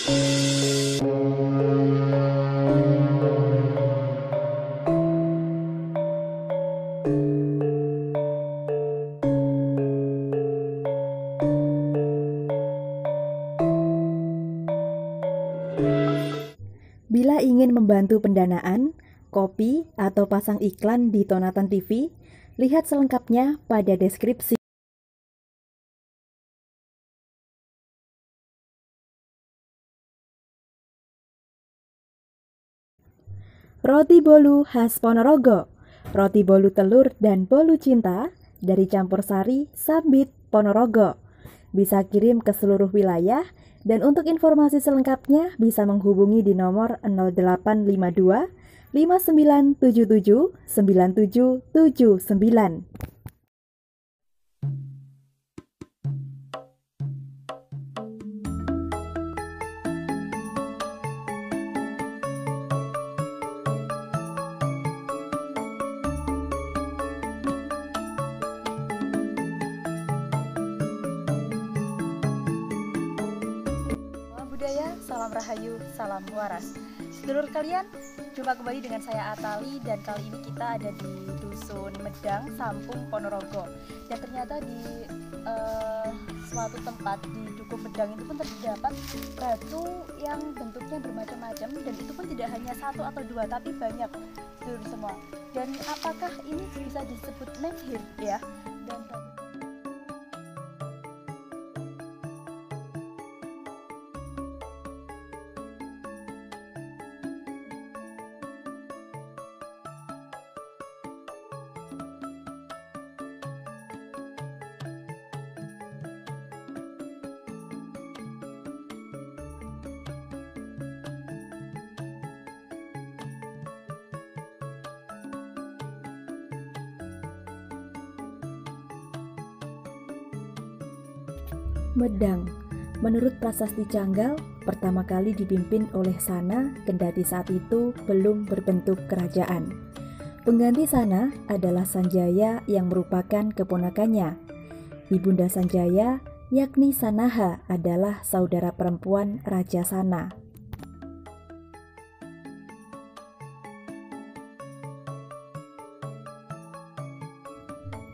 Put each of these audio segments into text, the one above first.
Bila ingin membantu pendanaan, copy atau pasang iklan di Tonatan TV, lihat selengkapnya pada deskripsi. Roti bolu khas Ponorogo. Roti bolu telur dan bolu cinta dari campur sari Sambit Ponorogo. Bisa kirim ke seluruh wilayah. Dan untuk informasi selengkapnya bisa menghubungi di nomor 0852 5977 9779. Budaya, salam rahayu, salam waras. Sedulur kalian, jumpa kembali dengan saya Atali dan kali ini kita ada di Dusun Medang, Sampung, Ponorogo. Dan ternyata di suatu tempat di Dukuh Medang itu pun terdapat batu yang bentuknya bermacam-macam dan itu pun tidak hanya satu atau dua tapi banyak sedulur semua. Dan apakah ini bisa disebut menhir ya? Dan Medang, menurut prasasti Canggal, pertama kali dipimpin oleh Sana, kendati saat itu belum berbentuk kerajaan. Pengganti Sana adalah Sanjaya yang merupakan keponakannya. Ibunda Sanjaya, yakni Sanaha, adalah saudara perempuan Raja Sana.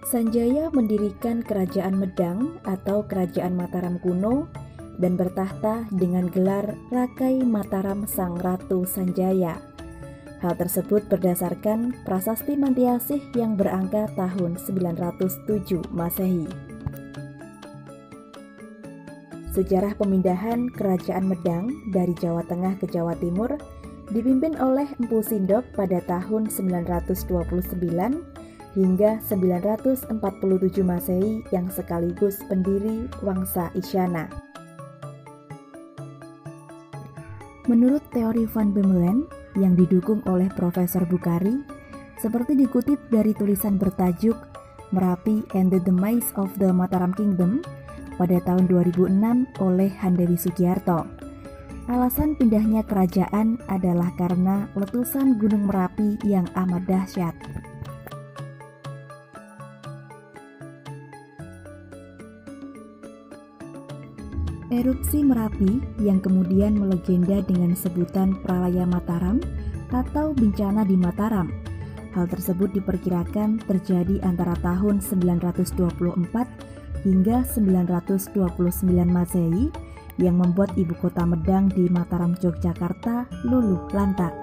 Sanjaya mendirikan kerajaan Medang atau kerajaan Mataram kuno dan bertahta dengan gelar Rakai Mataram Sang Ratu Sanjaya. Hal tersebut berdasarkan prasasti Mantiasih yang berangka tahun 907 Masehi. Sejarah pemindahan kerajaan Medang dari Jawa Tengah ke Jawa Timur dipimpin oleh Empu Sindok pada tahun 929 hingga 947 Masehi yang sekaligus pendiri Wangsa Isyana. Menurut teori Van Bemmelen yang didukung oleh Profesor Bukhari, seperti dikutip dari tulisan bertajuk Merapi and the Demise of the Mataram Kingdom pada tahun 2006 oleh Handewi Sugiarto. Alasan pindahnya kerajaan adalah karena letusan Gunung Merapi yang amat dahsyat. Erupsi Merapi yang kemudian melegenda dengan sebutan Pralaya Mataram atau bencana di Mataram. Hal tersebut diperkirakan terjadi antara tahun 924 hingga 929 Masehi yang membuat ibu kota Medang di Mataram, Yogyakarta luluh lantak.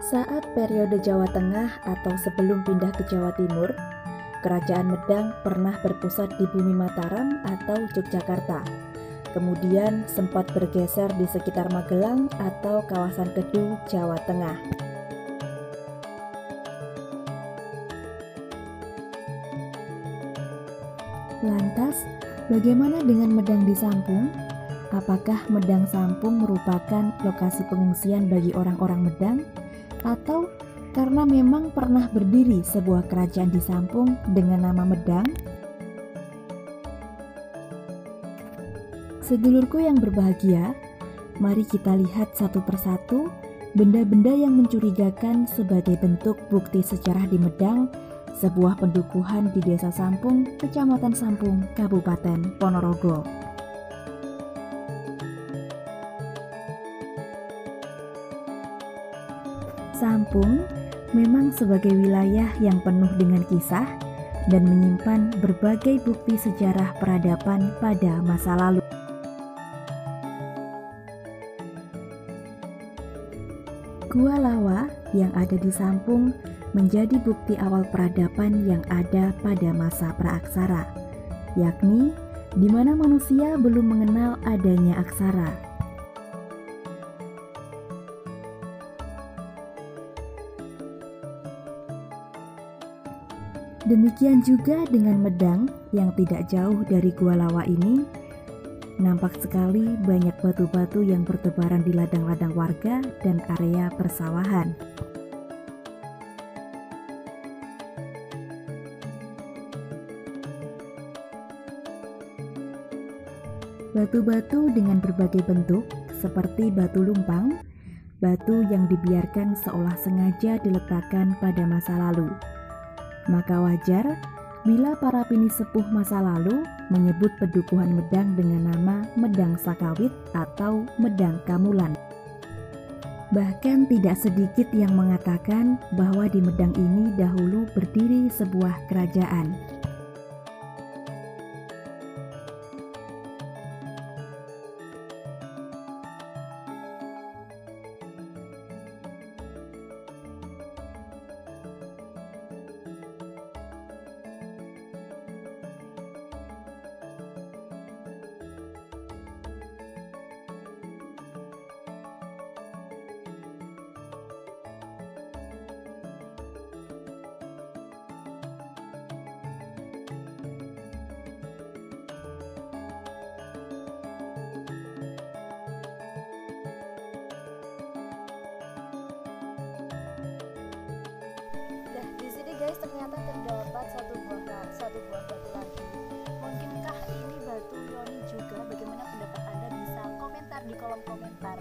Saat periode Jawa Tengah atau sebelum pindah ke Jawa Timur, Kerajaan Medang pernah berpusat di bumi Mataram atau Yogyakarta. Kemudian sempat bergeser di sekitar Magelang atau kawasan Kedu, Jawa Tengah. Lantas, bagaimana dengan Medang di Sampung? Apakah Medang Sampung merupakan lokasi pengungsian bagi orang-orang Medang? Atau karena memang pernah berdiri sebuah kerajaan di Sampung dengan nama Medang? Sedulurku yang berbahagia, mari kita lihat satu persatu benda-benda yang mencurigakan sebagai bentuk bukti sejarah di Medang sebuah pendukuhan di Desa Sampung, Kecamatan Sampung, Kabupaten Ponorogo. Sampung memang sebagai wilayah yang penuh dengan kisah dan menyimpan berbagai bukti sejarah peradaban pada masa lalu. Gua Lawa yang ada di Sampung menjadi bukti awal peradaban yang ada pada masa praaksara, yakni di mana manusia belum mengenal adanya aksara. Demikian juga dengan Medang yang tidak jauh dari Gua Lawa ini, nampak sekali banyak batu-batu yang bertebaran di ladang-ladang warga dan area persawahan. Batu-batu dengan berbagai bentuk seperti batu lumpang, batu yang dibiarkan seolah sengaja diletakkan pada masa lalu. Maka wajar bila para pinisepuh masa lalu menyebut pedukuhan Medang dengan nama Medang Sakawit atau Medang Kamulan. Bahkan tidak sedikit yang mengatakan bahwa di Medang ini dahulu berdiri sebuah kerajaan. Nah, di sini guys ternyata terdapat satu buah batu lagi. Mungkinkah ini batu Yoni juga? Bagaimana pendapat Anda? Bisa komentar di kolom komentar.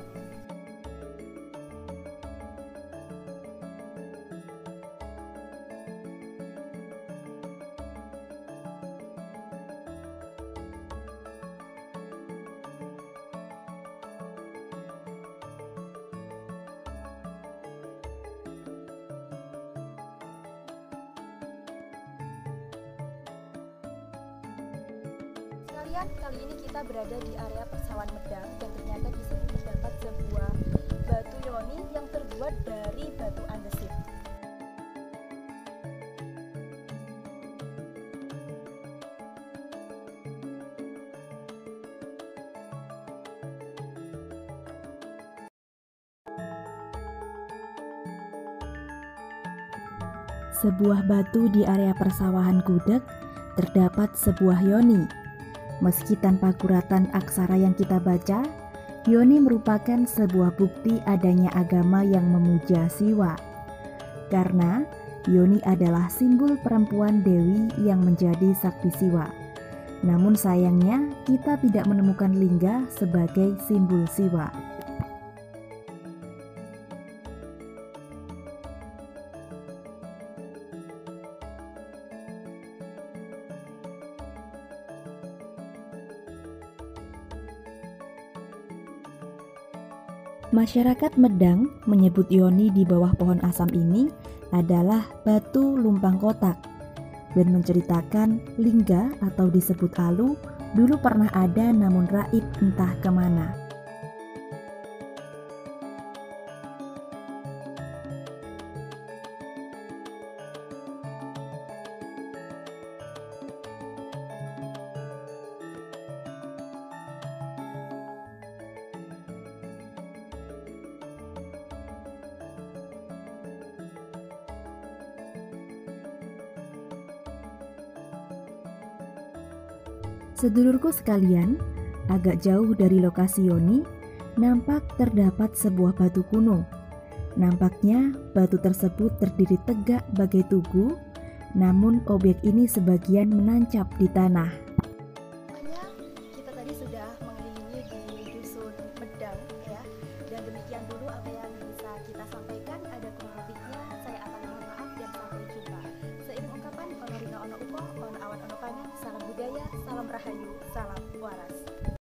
Kali ini kita berada di area persawahan Medang dan ternyata di sini terdapat sebuah batu Yoni yang terbuat dari batu andesit. Sebuah batu di area persawahan Gudeg terdapat sebuah Yoni. Meski tanpa guratan aksara yang kita baca, Yoni merupakan sebuah bukti adanya agama yang memuja Siwa. Karena Yoni adalah simbol perempuan Dewi yang menjadi sakti Siwa. Namun sayangnya kita tidak menemukan lingga sebagai simbol Siwa. Masyarakat Medang menyebut Yoni di bawah pohon asam ini adalah batu lumpang kotak dan menceritakan lingga atau disebut alu dulu pernah ada namun raib entah kemana. Sedulurku sekalian, agak jauh dari lokasi Yoni, nampak terdapat sebuah batu kuno. Nampaknya batu tersebut terdiri tegak bagai tugu, namun objek ini sebagian menancap di tanah. Kita tadi sudah mengelilingi di dusun Medang ya, dan demikian dulu apa yang bisa kita sampaikan. Ada kurang lebihnya saya akan mohon maaf dan sampai jumpa. Seiring upo on awan ono pangan, salam budaya, salam rahayu, salam waras.